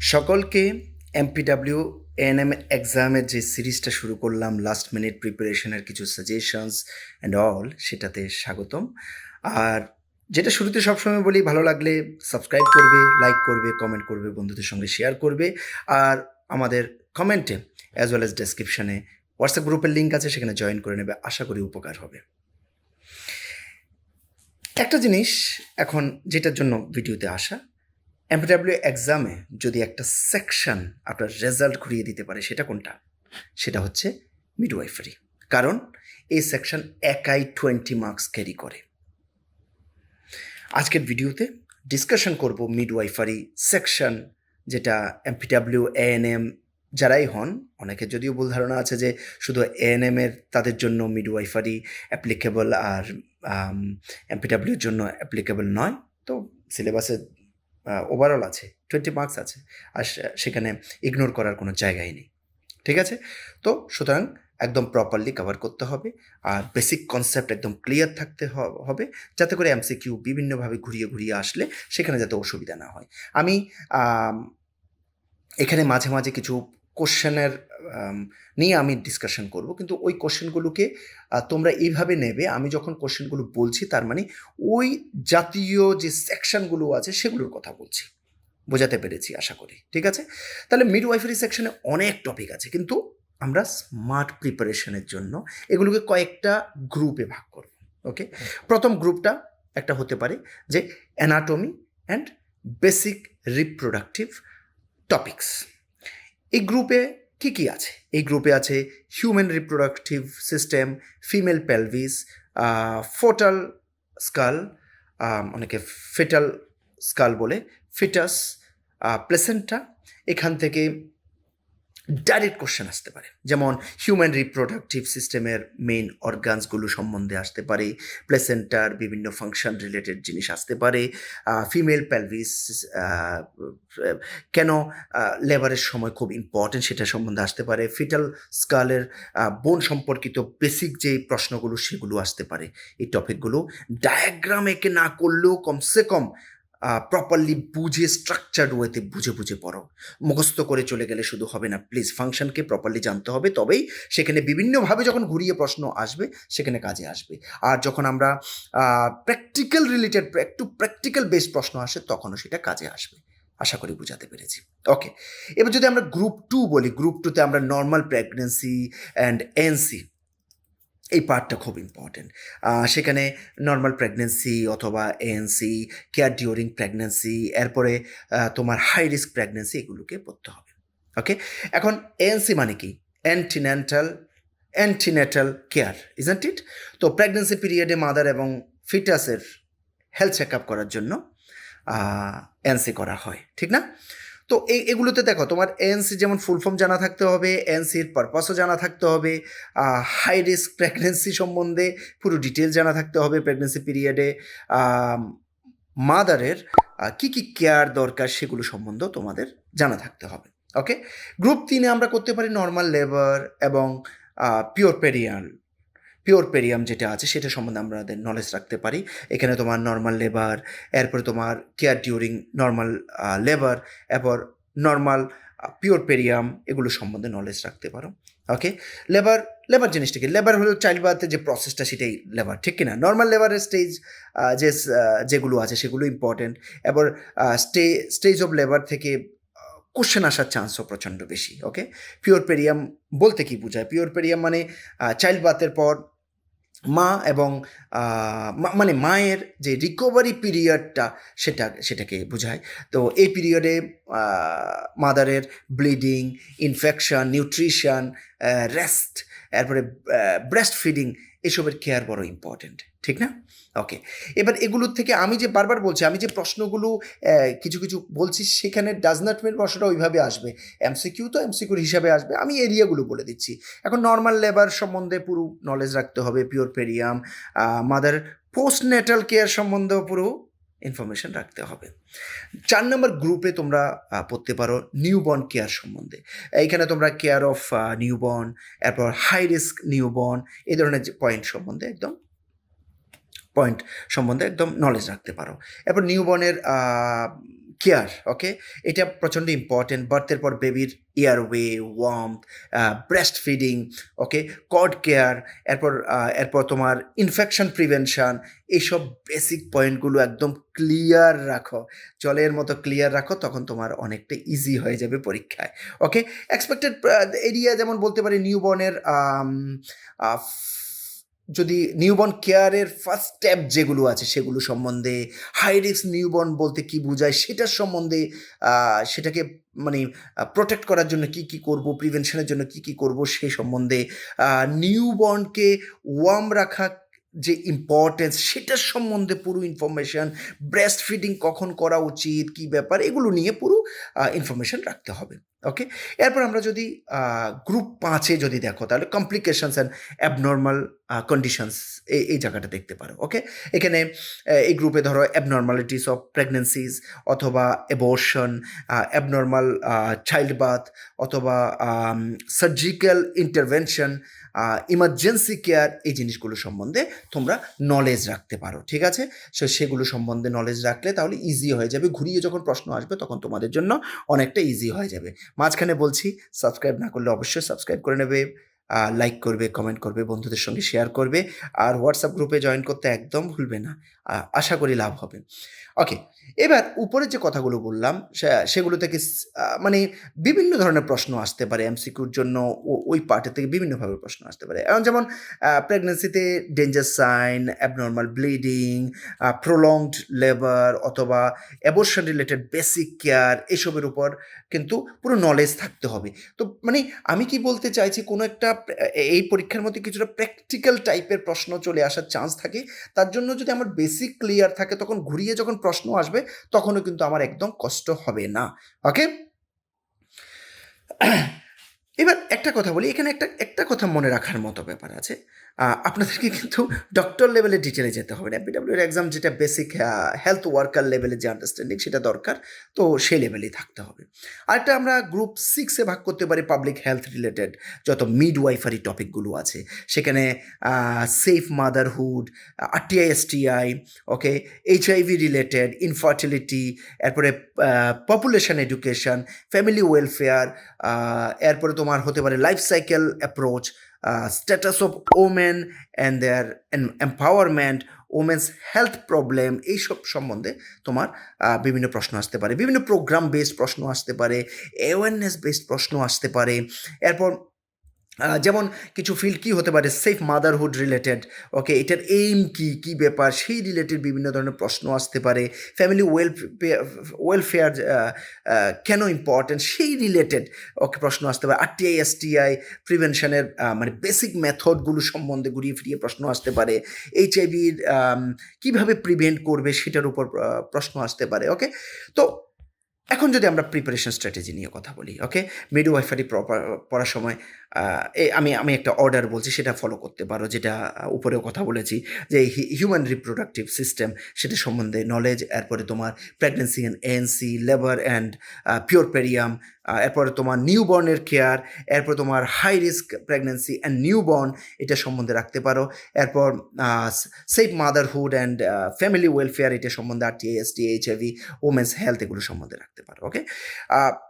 সকলকে MPW ANM এক্সামের যে সিরিজটা শুরু করলাম লাস্ট মিনিট প্রিপারেশনের কিছু সাজেশনস অ্যান্ড অল সেটাতে স্বাগতম। আর যেটা শুরুতে সবসময় বলি, ভালো লাগলে সাবস্ক্রাইব করবে, লাইক করবে, কমেন্ট করবে, বন্ধুদের সঙ্গে শেয়ার করবে। আর আমাদের কমেন্টে অ্যাজ ওয়েল অ্যাজ ডেসক্রিপশানে হোয়াটসঅ্যাপ গ্রুপের লিঙ্ক আছে, সেখানে জয়েন করে নেবে। আশা করি উপকার হবে। একটা জিনিস এখন যেটার জন্য ভিডিওতে আসা, এমপিডাব্লিউ এক্সামে যদি একটা সেকশন আপনার রেজাল্ট ঘুরিয়ে দিতে পারে, সেটা কোনটা? সেটা হচ্ছে মিডওয়াইফারি। কারণ এই সেকশন একাই 20 মার্কস ক্যারি করে। আজকের ভিডিওতে ডিসকাশন করব মিডওয়াইফারি সেকশন, যেটা এমপিডাব্লিউ এএনএম যারাই হন, অনেকের যদিও ভুল ধারণা আছে যে শুধু এএনএমের তাদের জন্য মিডওয়াইফারি অ্যাপ্লিকেবল আর এমপিডাব্লিউর জন্য অ্যাপ্লিকেবল নয়। তো সিলেবাসে ওভারঅল আছে 20 মার্কস আছে, আর সেখানে ইগনোর করার কোনো জায়গাই নেই। ঠিক আছে? তো সুতরাং একদম প্রপারলি কভার করতে হবে, আর বেসিক কনসেপ্ট একদম ক্লিয়ার থাকতে হবে, যাতে করে এমসিকিউ বিভিন্নভাবে ঘুরিয়ে ঘুরিয়ে আসলে সেখানে যাতে অসুবিধা না হয়। আমি এখানে মাঝে মাঝে কিছু কোশ্চেনের নিয়ে আমি ডিসকাশন করব, কিন্তু ওই কোশ্চেনগুলোকে তোমরা এইভাবে নেবে, আমি যখন কোশ্চেনগুলো বলছি তার মানে ওই জাতীয় যে সেকশনগুলো আছে সেগুলোর কথা বলছি। বোঝাতে পেরেছি আশা করি। ঠিক আছে? তাহলে মিডওয়াইফারি সেকশনে অনেক টপিক আছে, কিন্তু আমরা স্মার্ট প্রিপারেশনের জন্য এগুলোকে কয়েকটা গ্রুপে ভাগ করব। ওকে, প্রথম গ্রুপটা একটা হতে পারে যে anatomy and basic reproductive topics. এই গ্রুপে কি কি আছে? এই গ্রুপে আছে human reproductive system, female pelvis, foetal skull, অনেকে ফেটাল স্কাল বলে, ফিটাস, প্লেসেন্টা। এখান থেকে ডাইরেক্ট কোশ্চেন আসতে পারে, যেমন হিউম্যান রিপ্রোডাক্টিভ সিস্টেমের মেইন অর্গানসগুলো সম্বন্ধে আসতে পারে, প্লেসেন্টার বিভিন্ন ফাংশন রিলেটেড জিনিস আসতে পারে, ফিমেল পেলভিস কেন লেবারের সময় খুব ইম্পর্টেন্ট সেটা সম্বন্ধে আসতে পারে, ফিটাল স্কালের বোন সম্পর্কিত বেসিক যে প্রশ্নগুলো সেগুলো আসতে পারে। এই টপিকগুলো ডায়াগ্রাম এঁকে না করলেও কমসে কম প্রপারলি বুঝে স্ট্রাকচার্ড ওয়েতে বুঝে বুঝে পড়ো। মুখস্থ করে চলে গেলে শুধু হবে না, প্লিজ ফাংশনকে প্রপারলি জানতে হবে, তবেই সেখানে বিভিন্নভাবে যখন ঘুরিয়ে প্রশ্ন আসবে সেখানে কাজে আসবে। আর যখন আমরা প্র্যাকটিক্যাল রিলেটেড একটু প্র্যাকটিক্যাল বেস প্রশ্ন আসে তখনও সেটা কাজে আসবে। আশা করি বুঝাতে পেরেছি। ওকে, এবার যদি আমরা গ্রুপ 2 বলি, গ্রুপ 2তে আমরা নর্মাল প্রেগনেন্সি অ্যান্ড এনসি, এই পার্টটা খুব ইম্পর্টেন্ট। সেখানে নর্মাল প্রেগনেন্সি অথবা এএনসি, কেয়ার ডিউরিং প্রেগনেন্সি, এরপরে তোমার হাই রিস্ক প্রেগনেন্সি, এগুলোকে পড়তে হবে। ওকে, এখন এএনসি মানে কি? Antenatal care, isn't it? তো প্রেগনেন্সি পিরিয়ডে মাদার এবং ফিটাসের হেলথ চেক আপ করার জন্য এএনসি করা হয়, ঠিক না? তো এগুলোতে দেখো, তোমার এএনসি যেমন ফুল ফর্ম জানা থাকতে হবে, এএনসির পারপাসও জানা থাকতে হবে, হাই রিস্ক প্রেগনেন্সি সম্বন্ধে পুরো ডিটেলস জানা থাকতে হবে, প্রেগনেন্সি পিরিয়ডে মাদারের কী কী কেয়ার দরকার সেগুলো সম্বন্ধেও তোমাদের জানা থাকতে হবে। ওকে, গ্রুপ 3-এ আমরা করতে পারি নর্মাল লেবার এবং পিওর পেরিয়াম যেটা আছে সেটা সম্বন্ধে আমাদের নলেজ রাখতে পারি। এখানে তোমার নর্মাল লেবার, এরপরে তোমার কেয়ার ডিউরিং নর্মাল লেবার, এরপর নর্মাল পিওর পেরিয়াম, এগুলো সম্বন্ধে নলেজ রাখতে পারো। ওকে, লেবার জিনিসটা কি? লেবার হলো চাইল্ড বার্থের যে প্রসেসটা, সেটাই লেবার, ঠিক কিনা? নর্মাল লেবারের স্টেজ যেগুলো আছে সেগুলো ইম্পর্টেন্ট। এবার স্টেজ অফ লেবার থেকে কোশ্চেন আসার চান্সও প্রচণ্ড বেশি। ওকে, পিওর পেরিয়াম বলতে কি বোঝায়? পিওর পেরিয়াম মানে চাইল্ড বার্থের পর মা এবং মানে মায়ের যে রিকভারি পিরিয়ডটা সেটাকে বোঝায়। তো এই পিরিয়ডে মাদারের ব্লিডিং, ইনফেকশন, নিউট্রিশন, রেস্ট, এরপরে ব্রেস্ট ফিডিং, এসবের কেয়ার বড় ইম্পর্টেন্ট, ঠিক না? ওকে, এবার এগুলোর থেকে আমি যে বারবার বলছি, আমি যে প্রশ্নগুলো কিছু কিছু বলছি, সেখানে ডাজ নট মিন প্রশ্নটা ওইভাবে আসবে। এমসিকিউ তো এমসিকিউর হিসাবে আসবে, আমি এরিয়াগুলো বলে দিচ্ছি। এখন নর্মাল লেবার সম্বন্ধে পুরো নলেজ রাখতে হবে, পিওর পেরিয়াম, মাদার পোস্টনেটাল কেয়ার সম্বন্ধেও পুরো ইনফরমেশন রাখতে হবে। 4 নম্বর গ্রুপে তোমরা পড়তে পারো নিউবর্ন কেয়ার সম্বন্ধে। এইখানে তোমরা কেয়ার অফ নিউবর্ন, এরপর হাই রিস্ক নিউবর্ন, এই ধরনের যে পয়েন্ট সম্বন্ধে একদম নলেজ রাখতে পারো। এরপর নিউবর্নের কেয়ার, ওকে? এটা প্রচণ্ড ইম্পর্টেন্ট। বার্থের পর বেবির এয়ারওয়ে, ওয়ার্মথ, ব্রেস্ট ফিডিং, ওকে? কর্ড কেয়ার, এরপর তোমার ইনফেকশন প্রিভেনশন, এইসব বেসিক পয়েন্টগুলো একদম ক্লিয়ার রাখো, জলের মতো ক্লিয়ার রাখো, তখন তোমার অনেকটা ইজি হয়ে যাবে পরীক্ষায়, ওকে? এক্সপেক্টেড এরিয়া যেমন বলতে পারি নিউবর্নের, যদি নিউবর্ন কেয়ারের ফার্স্ট স্টেপ যেগুলো আছে সেগুলো সম্বন্ধে, হাই রিস্ক নিউবর্ন বলতে কি বোঝায় সেটার সম্বন্ধে, সেটাকে মানে প্রোটেক্ট করার জন্য কি কি করব, প্রিভেনশনের জন্য কি কি করব সেই সম্বন্ধে, নিউবর্নকে ওয়ার্ম রাখা যে ইম্পর্টেন্স সেটার সম্বন্ধে পুরো ইনফরমেশন, ব্রেস্ট ফিডিং কখন করা উচিত, কি ব্যাপার, এগুলো নিয়ে পুরো ইনফরমেশন রাখতে হবে, ওকে? এরপর আমরা যদি গ্রুপ 5-এ যদি দেখো তাহলে কমপ্লিকেশনস অ্যান্ড অ্যাবনর্মাল কন্ডিশনস এই জায়গাটা দেখতে পারো, ওকে? এখানে এই গ্রুপে ধরো অ্যাবনর্মালিটিস অফ প্রেগনেন্সিজ, অথবা অ্যাবর্শন, অ্যাবনর্মাল চাইল্ড বার্থ, অথবা সার্জিক্যাল ইন্টারভেনশন, ইমার্জেন্সি কেয়ার, এই জিনিসগুলো সম্বন্ধে তোমরা নলেজ রাখতে পারো, ঠিক আছে? সেগুলো সম্বন্ধে নলেজ রাখলে তাহলে ইজি হয়ে যাবে, ঘুরিয়ে যখন প্রশ্ন আসবে তখন তোমাদের জন্য অনেকটা ইজি হয়ে যাবে। মাঝখানে বলছি, সাবস্ক্রাইব না করলে অবশ্যই সাবস্ক্রাইব করে নেবে, লাইক করবে, কমেন্ট করবে, বন্ধুদের সঙ্গে শেয়ার করবে, আর হোয়াটসঅ্যাপ গ্রুপে জয়েন করতে একদম ভুলবে না। আশা করি লাভ হবে। ওকে, এবার উপরে যে কথাগুলো বললাম সেগুলো থেকে মানে বিভিন্ন ধরনের প্রশ্ন আসতে পারে এমসিকিউর জন্য, ওই পার্টের থেকে বিভিন্নভাবে প্রশ্ন আসতে পারে। এখন যেমন প্রেগনেন্সিতে danger sign, abnormal bleeding, prolonged labour, অথবা অ্যাবর্শন রিলেটেড বেসিক কেয়ার, এসবের উপর কিন্তু পুরো নলেজ থাকতে হবে। তো মানে আমি কি বলতে চাইছি, কোনো একটা এই পরীক্ষার মধ্যে কিছুটা প্র্যাকটিক্যাল টাইপের প্রশ্ন চলে আসার চান্স থাকে, তার জন্য যদি আমার বেসিক ক্লিয়ার থাকে তখন ঘুরিয়ে যখন প্রশ্ন আসবে তখনও কিন্তু আমার একদম কষ্ট হবে না, ওকে? এবার একটা কথা বলি, এখানে একটা কথা মনে রাখার মতো ব্যাপার আছে, আপনাদেরকে কিন্তু ডক্টর লেভেলে ডিটেলে যেতে হবে না। এপিডব্লিউর এক্সাম যেটা বেসিক হেলথ ওয়ার্কার লেভেলে যে আন্ডারস্ট্যান্ডিং সেটা দরকার, তো সেই লেভেলেই থাকতে হবে। আরেকটা আমরা গ্রুপ 6-এ ভাগ করতে পারি পাবলিক হেলথ রিলেটেড যত মিডওয়াইফারি টপিকগুলো আছে, সেখানে safe motherhood, RTI STI, okay, HIV related, infertility, এরপরে পপুলেশন এডুকেশন, ফ্যামিলি ওয়েলফেয়ার, এরপরে তোমার হতে পারে life cycle approach, status of women and their empowerment, women's health problem, এইসব সম্বন্ধে তোমার বিভিন্ন প্রশ্ন আসতে পারে, বিভিন্ন প্রোগ্রাম বেসড প্রশ্ন আসতে পারে, অ্যাওয়ারনেস বেসড প্রশ্ন আসতে পারে। এরপর যেমন কিছু ফিল্ড কী হতে পারে, সেফ মাদারহুড রিলেটেড, ওকে, এটার এইম কী, কী ব্যাপার, সেই রিলেটেড বিভিন্ন ধরনের প্রশ্ন আসতে পারে। ফ্যামিলি ওয়েলফেয়ার কেন ইম্পর্ট্যান্ট সেই রিলেটেড, ওকে, প্রশ্ন আসতে পারে। আরটিআই এসটিআই প্রিভেনশনের মানে বেসিক মেথডগুলো সম্বন্ধে ঘুরিয়ে ফিরিয়ে প্রশ্ন আসতে পারে। এইচআইভির কীভাবে প্রিভেন্ট করবে সেটার উপর প্রশ্ন আসতে পারে, ওকে? তো এখন যদি আমরা প্রিপারেশন স্ট্র্যাটেজি নিয়ে কথা বলি, ওকে, মিডওয়াইফারি পড়ার সময় আমি একটা অর্ডার বলছি, সেটা ফলো করতে পারো, যেটা উপরেও কথা বলেছি যে হিউম্যান রিপ্রোডাক্টিভ সিস্টেম সেটা সম্বন্ধে নলেজ, এরপরে তোমার pregnancy and ANC, labour and puerperium, এরপরে তোমার নিউবর্নের কেয়ার, এরপর তোমার high risk pregnancy and newborn, এটা সম্বন্ধে রাখতে পারো। এরপর safe motherhood and family welfare, এটা সম্বন্ধে RTI STI, HIV, women's health, এগুলো সম্বন্ধে রাখতে পারো, ওকে?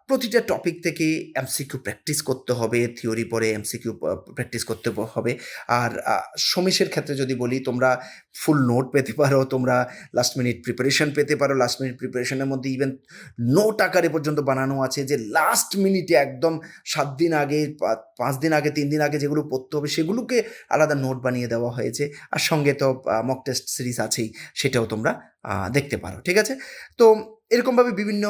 প্রতিটা টপিক থেকে এমসিকিউ প্র্যাকটিস করতে হবে, থিওরি পরে এমসিকিউ প্র্যাকটিস করতে হবে। আর সমীশের ক্ষেত্রে যদি বলি, তোমরা ফুল নোট পেতে পারো, তোমরা লাস্ট মিনিট প্রিপারেশন পেতে পারো। লাস্ট মিনিট প্রিপারেশনের মধ্যে ইভেন নোট আকারে পর্যন্ত বানানো আছে, যে লাস্ট মিনিটে একদম 7 দিন আগে, 5 দিন আগে, 3 দিন আগে যেগুলো পড়তে হবে সেগুলোকে আলাদা নোট বানিয়ে দেওয়া হয়েছে। আর সঙ্গে তো মক টেস্ট সিরিজ আছেই, সেটাও তোমরা দেখতে পারো, ঠিক আছে? তো এরকমভাবে বিভিন্ন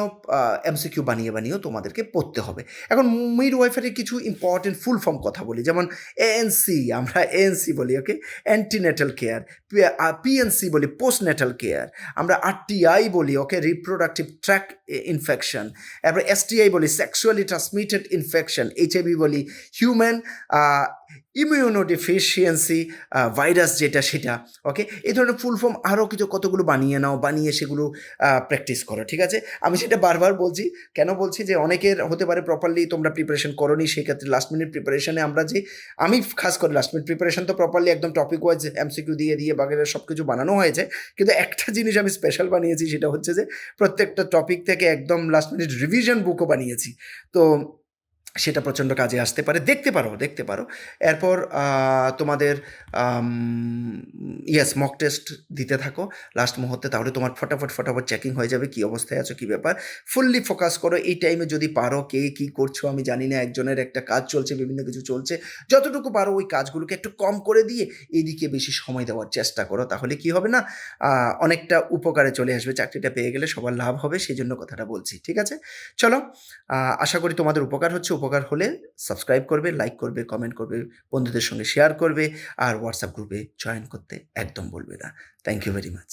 এমসিকিউ বানিয়েও তোমাদেরকে পড়তে হবে। এখন মিডওয়াইফারির কিছু ইম্পর্টেন্ট ফুল ফর্ম কথা বলি, যেমন এএনসি, আমরা এএনসি বলি, ওকে, অ্যান্টিনেটাল কেয়ার, পিএনসি বলি পোস্টনেটাল কেয়ার, আমরা আরটিআই বলি, ওকে, রিপ্রোডাক্টিভ ট্র্যাক ইনফেকশন, এরপর এসটিআই বলি সেক্সুয়ালি ট্রান্সমিটেড ইনফেকশন, এইচআইভি বলি হিউম্যান ইমিউনোডেফিসিয়েন্সি ভাইরাস যেটা সেটা, ওকে? এই ধরনের ফুল ফর্ম আরও কিছু কতগুলো বানিয়ে নাও, বানিয়ে সেগুলো প্র্যাকটিস করো, ঠিক আছে? আমি সেটা বারবার বলছি, কেন বলছি যে অনেকের হতে পারে প্রপারলি তোমরা প্রিপারেশন করোনি, সেক্ষেত্রে লাস্ট মিনিট প্রিপারেশনে আমরা যে, আমি খাস করে লাস্ট মিনিট প্রিপারেশন তো প্রপারলি একদম টপিক ওয়াইজ এমসিকিউ দিয়ে বাগেরা সব কিছু বানানো হয়েছে, কিন্তু একটা জিনিস আমি স্পেশাল বানিয়েছি, সেটা হচ্ছে যে প্রত্যেকটা টপিক থেকে একদম লাস্ট মিনিট রিভিশন বুকও বানিয়েছি। তো সেটা প্রচণ্ড কাজে আসতে পারে, দেখতে পারো। এরপর তোমাদের ইয়েস, মক টেস্ট দিতে থাকো লাস্ট মুহূর্তে, তাহলে তোমার ফটাফট চেকিং হয়ে যাবে কী অবস্থায় আছো, কী ব্যাপার। ফুললি ফোকাস করো এই টাইমে যদি পারো, কে কী করছো আমি জানি না, একজনের একটা কাজ চলছে, বিভিন্ন কিছু চলছে, যতটুকু পারো ওই কাজগুলোকে একটু কম করে দিয়ে এদিকে বেশি সময় দেওয়ার চেষ্টা করো, তাহলে কি হবে না, অনেকটা উপকারে চলে আসবে, চাকরিটা পেয়ে গেলে সবার লাভ হবে, সেই জন্য কথাটা বলছি, ঠিক আছে? চলো, আশা করি তোমাদের উপকার হচ্ছে, উপকার হলে সাবস্ক্রাইব করবে, লাইক করবে, কমেন্ট করবে, বন্ধুদের সঙ্গে শেয়ার করবে, আর হোয়াটসঅ্যাপ গ্রুপে জয়েন করতে একদম বলবে না। Thank you very much.